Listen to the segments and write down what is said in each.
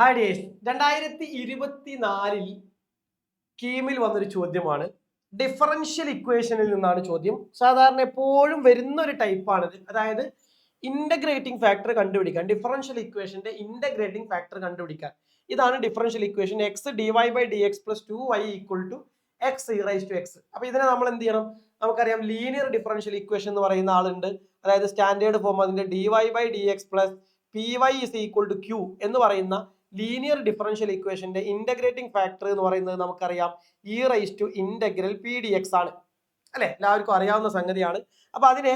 Hi dears, 2024 കീമിൽ വന്നൊരു ചോദ്യമാണ്. Differential ഇക്വേഷനിൽ നിന്നാണ് ചോദ്യം. സാധാരണ എപ്പോഴും വരുന്ന ഒരു ടൈപ്പാണിത്. അതായത് ഇന്റഗ്രേറ്റിംഗ് ഫാക്ടർ കണ്ടുപിടിക്കാൻ, ഡിഫറൻഷ്യൽ ഇക്വേഷന്റെ ഇന്റഗ്രേറ്റിംഗ് ഫാക്ടർ കണ്ടുപിടിക്കാൻ. ഇതാണ് differential equation. X D Y by D X plus 2y equal to X E raise to X. അപ്പൊ ഇതിനെ നമ്മൾ എന്ത് ചെയ്യണം? നമുക്കറിയാം ലീനിയർ ഡിഫറൻഷ്യൽ ഇക്വേഷൻ എന്ന് പറയുന്ന ആളുണ്ട്. അതായത് സ്റ്റാൻഡേർഡ് ഫോം അതിന്റെ D Y by D X plus P Y is equal to Q എന്ന് പറയുന്ന ലീനിയർ ഡിഫറൻഷ്യൽ ഇക്വേഷന്റെ ഇന്റഗ്രേറ്റിംഗ് ഫാക്ടർ എന്ന് പറയുന്നത് നമുക്കറിയാം E raise to integral P D X ആണ്, അല്ലെ? എല്ലാവർക്കും അറിയാവുന്ന സംഗതിയാണ്. അപ്പൊ അതിനെ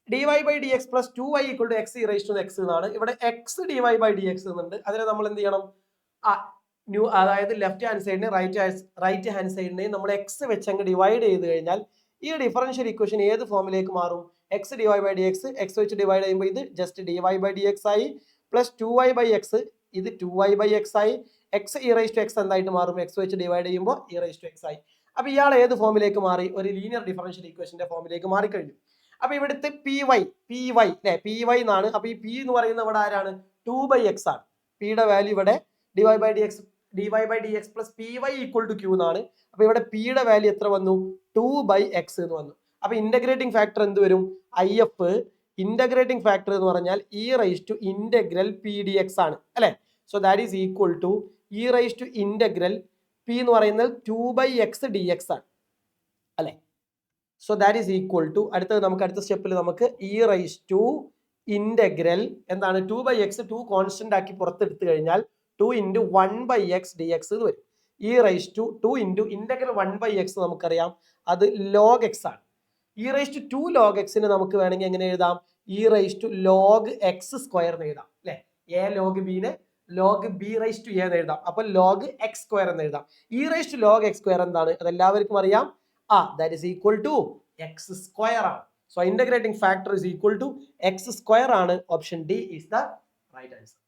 D Y by D X plus 2y equal to X E raise to X എന്നാണ്. ഇവിടെ X D Y by D X എന്നുണ്ട്. അതിനെ നമ്മൾ എന്ത് ചെയ്യണം? അതായത് ലെഫ്റ്റ് ഹാൻഡ് സൈഡിനെ റൈറ്റ് ഹാൻഡ് സൈഡിനെ നമ്മൾ എക്സ് വെച്ച് അങ്ങ് ഡിവൈഡ് ചെയ്ത് കഴിഞ്ഞാൽ ഈ ഡിഫറൻഷ്യൽ ഇക്വേഷൻ ഏത് ഫോമിലേക്ക് മാറും? X D Y by D X, X വെച്ച് ഡിവൈഡ് ചെയ്യുമ്പോൾ ഇത് just D Y by D X ആയി, പ്ലസ് 2y ബൈ എക്സ്, ഇത് 2y ബൈ എക്സ് ആയി. X E raise to X എന്തായിട്ട് മാറും? എക്സ് വെച്ച് ഡിവൈഡ് ചെയ്യുമ്പോൾ ഇ റൈസ് ടു എക്സ് ആയി. അപ്പൊ ഇയാൾ ഏത് ഫോമിലേക്ക് മാറി? ഒരു ലീനിയർ ഡിഫറൻഷ്യൽ ഇക്വേഷന്റെ ഫോമിലേക്ക് മാറിക്കഴിഞ്ഞു. അപ്പൊ ഇവിടുത്തെ പി വൈ അല്ലെ, പി വൈ എന്നാണ്. അപ്പൊ ഈ പി എന്ന് പറയുന്നത് ഇവിടെ ആരാണ്? 2 ബൈ എക്സ് ആണ്. പിയുടെ വാല്യൂ ഇവിടെ D Y by D X plus P Y equal to Q എന്നാണ്. അപ്പൊ ഇവിടെ പിയുടെ വാല്യൂ എത്ര വന്നു? 2 ബൈ എക്സ് എന്ന് വന്നു. അപ്പൊ ഇന്റഗ്രേറ്റിംഗ് ഫാക്ടർ എന്ത് വരും? ഐ എഫ് ഇന്റഗ്രേറ്റിംഗ് ഫാക്ടർ എന്ന് പറഞ്ഞാൽ E raise to integral P D X ആണ്, അല്ലെ? So that is equal to E raise to integral P എന്ന് പറയുന്നത് 2 ബൈ എക്സ് ഡി എക്സ് ആണ്, അല്ലെ? So that is equal to, അടുത്തത് നമുക്ക് അടുത്ത സ്റ്റെപ്പിൽ നമുക്ക് ഇ റൈസ് ടു ഇന്റഗ്രൽ എന്താണ്? 2 ബൈ എക്സ് 2 കോൺസ്റ്റന്റ് ആക്കി പുറത്തെടുത്തു കഴിഞ്ഞാൽ 2 into 1 by X D x എന്ന് വരും. E raise to 2 into integral 1 by x നമുക്കറിയാം അത് ലോഗ് എക്സ് ആണ്. ഇ റൈസ് ടു 2 ലോഗ് എക്സിന് നമുക്ക് വേണമെങ്കിൽ എങ്ങനെ എഴുതാം? E raise to log x square എന്ന് എഴുതാം, അല്ലെ? എ ലോഗ് ബിനെ log b raise to a എന്ന് എഴുതാം. അപ്പൊ ലോഗ് എക്സ് സ്ക്വയർ എന്ന് എഴുതാം. E raise to log x square എന്താണ്? അതെല്ലാവർക്കും അറിയാം. That is equal to x square ആണ്. So integrating factor is equal to x square ആണ്. Option D is the right answer.